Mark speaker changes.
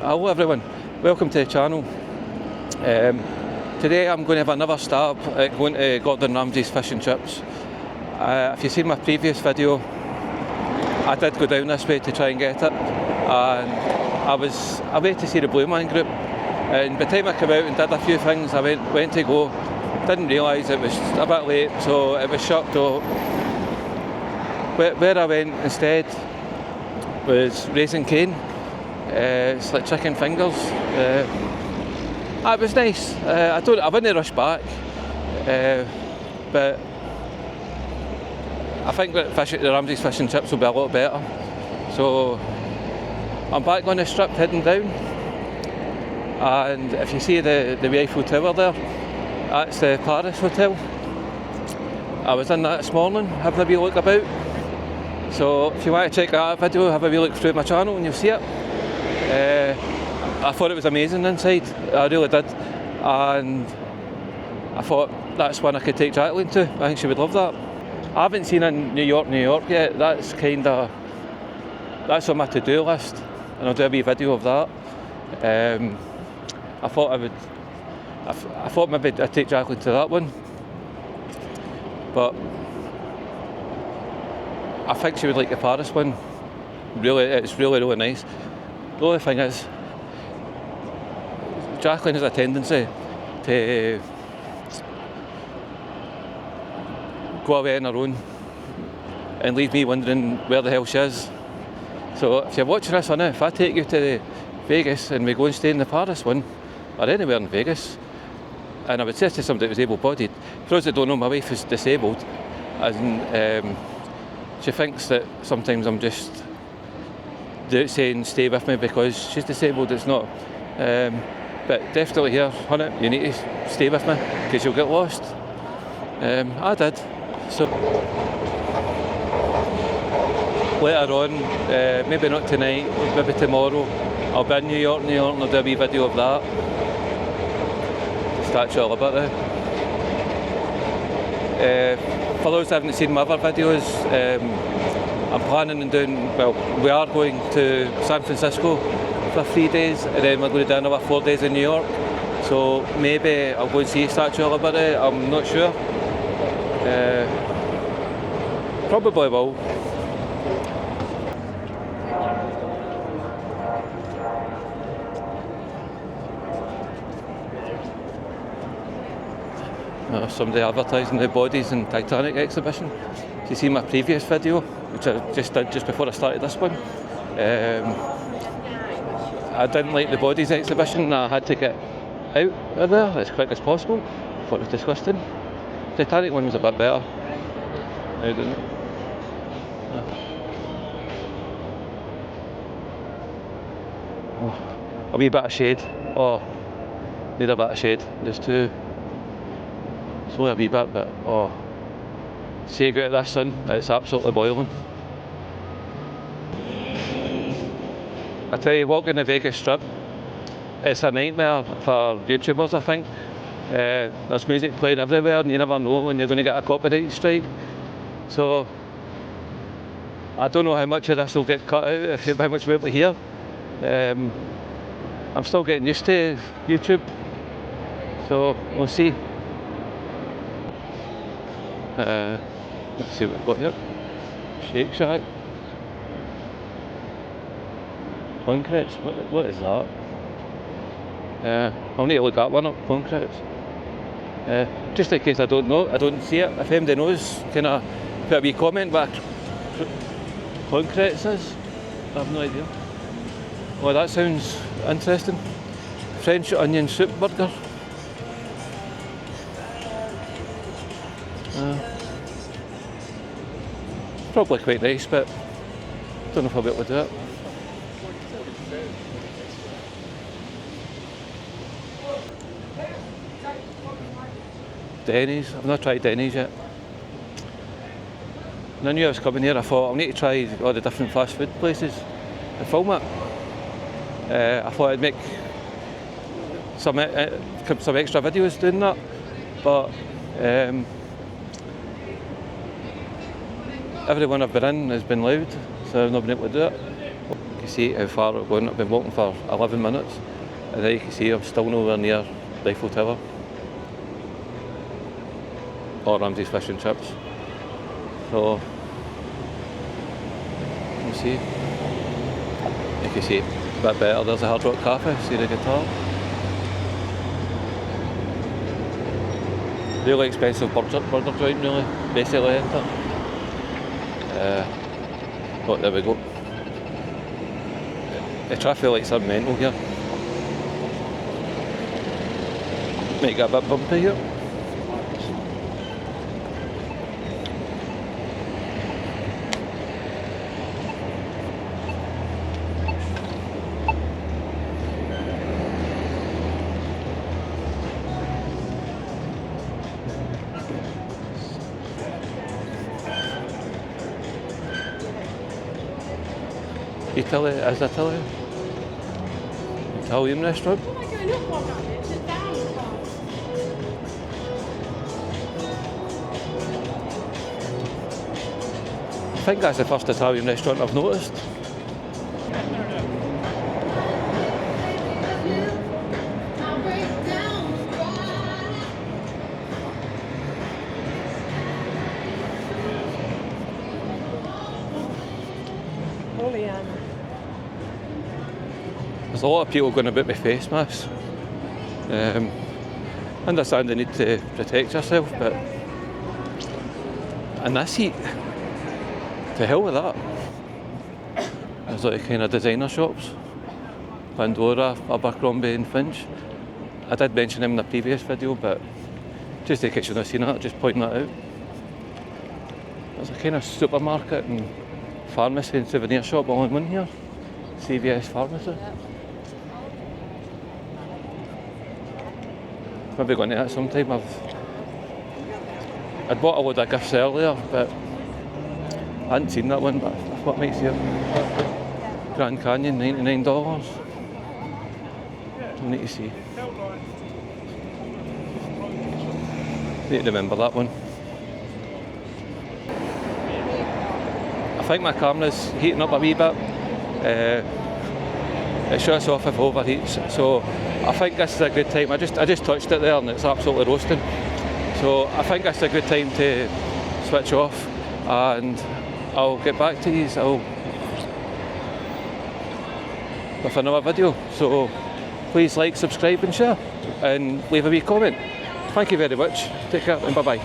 Speaker 1: Hello everyone, welcome to the channel. Today I'm going to have another stab at going to Gordon Ramsay's Fish and Chips. If you've seen my previous video, I did go down this way to try and get it, and I was away to see the Blue Man Group, and by the time I came out and did a few things, I went to go, didn't realise it was a bit late, so it was shut though. Where I went instead was Raising Cane. It's like chicken fingers. It was nice. I wouldn't rush back, but I think that the Ramsay's Fish and Chips will be a lot better. So I'm back on the strip heading down, and if you see the Eiffel Tower there, that's the Paris Hotel. I was in that this morning, having a wee look about. So if you want to check that video, have a wee look through my channel and you'll see it. I thought it was amazing inside, I really did, and I thought that's one I could take Jacqueline to. I think she would love that. I haven't seen in New York yet. That's on my to-do list, and I'll do a wee video of that. I thought maybe I'd take Jacqueline to that one, but I think she would like the Paris one. Really, it's really nice. The only thing is, Jacqueline has a tendency to go away on her own and leave me wondering where the hell she is. So if you're watching this, if I take you to Vegas and we go and stay in the Paris one, or anywhere in Vegas, and I would say to somebody that was able-bodied, for those that don't know, my wife is disabled, and she thinks that sometimes I'm just saying stay with me because she's disabled. It's not. But definitely here, honey, you need to stay with me because you'll get lost. I did. So later on, maybe not tonight, maybe tomorrow, I'll be in New York and I'll do a wee video of that. Statue of Liberty. For those that haven't seen my other videos, I'm planning on we are going to San Francisco for 3 days, and then we're going to do another 4 days in New York. So maybe I'll go and see Statue of Liberty, I'm not sure. Probably will. Somebody advertising the Bodies and Titanic exhibition. If you see my previous video, which I just did just before I started this one, I didn't like the Bodies exhibition and I had to get out of there as quick as possible. I thought it was disgusting. The Titanic one was a bit better. Now, didn't it? Oh, a wee bit of shade. Oh, need a bit of shade. There's two. It's only a wee bit, but oh, see you go to this sun, it's absolutely boiling. I tell you, walking the Vegas Strip, it's a nightmare for YouTubers, I think. There's music playing everywhere and you never know when you're going to get a copyright strike. So I don't know how much of this will get cut out, how much we'll hear. I'm still getting used to YouTube, so we'll see. Let's see what we've got here. Shake Shack. Concretes, what is that? I'll need to look that one up, concretes. Just in case I don't know, I don't see it. If anybody knows, can I put a wee comment what concretes is? I have no idea. Oh, that sounds interesting. French onion soup burger. Probably quite nice, but don't know if I'll be able to do it. Denny's, I've not tried Denny's yet. When I knew I was coming here, I thought I'll need to try all the different fast food places and film it. I thought I'd make some extra videos doing that, but everyone I've been in has been loud, so I've not been able to do it. can see how far we're going. I've been walking for 11 minutes, and then you can see I'm still nowhere near the Eiffel Tower or Ramsay's Fish and Chips. So, you see, you can see a bit better. There's a Hard Rock Cafe, see the guitar. Really expensive burger joint, really, basically, isn't it? But there we go. The traffic lights are mental here. Might get a bit bumpy here. Italy, is Italy? Italian restaurant? I think that's the first Italian restaurant I've noticed. There's a lot of people going about with face masks. I understand the need to protect yourself, but in this heat, to hell with that. There's like kind of designer shops, Pandora, Abercrombie and Finch. I did mention them in the previous video, but just in case you've not seen it, just pointing that out. There's a kind of supermarket and pharmacy and souvenir shop all in one here. CVS Pharmacy. Maybe going to that sometime. I'd bought a load of gifts earlier, but I hadn't seen that one, but what makes you Grand Canyon, $99. I need to see. Need to remember that one. I think my camera's heating up a wee bit. It shuts off if it overheats, so I think this is a good time. I just touched it there and it's absolutely roasting. So I think it's a good time to switch off, and I'll get back to you with another video. So please like, subscribe and share, and leave a wee comment. Thank you very much. Take care and bye bye.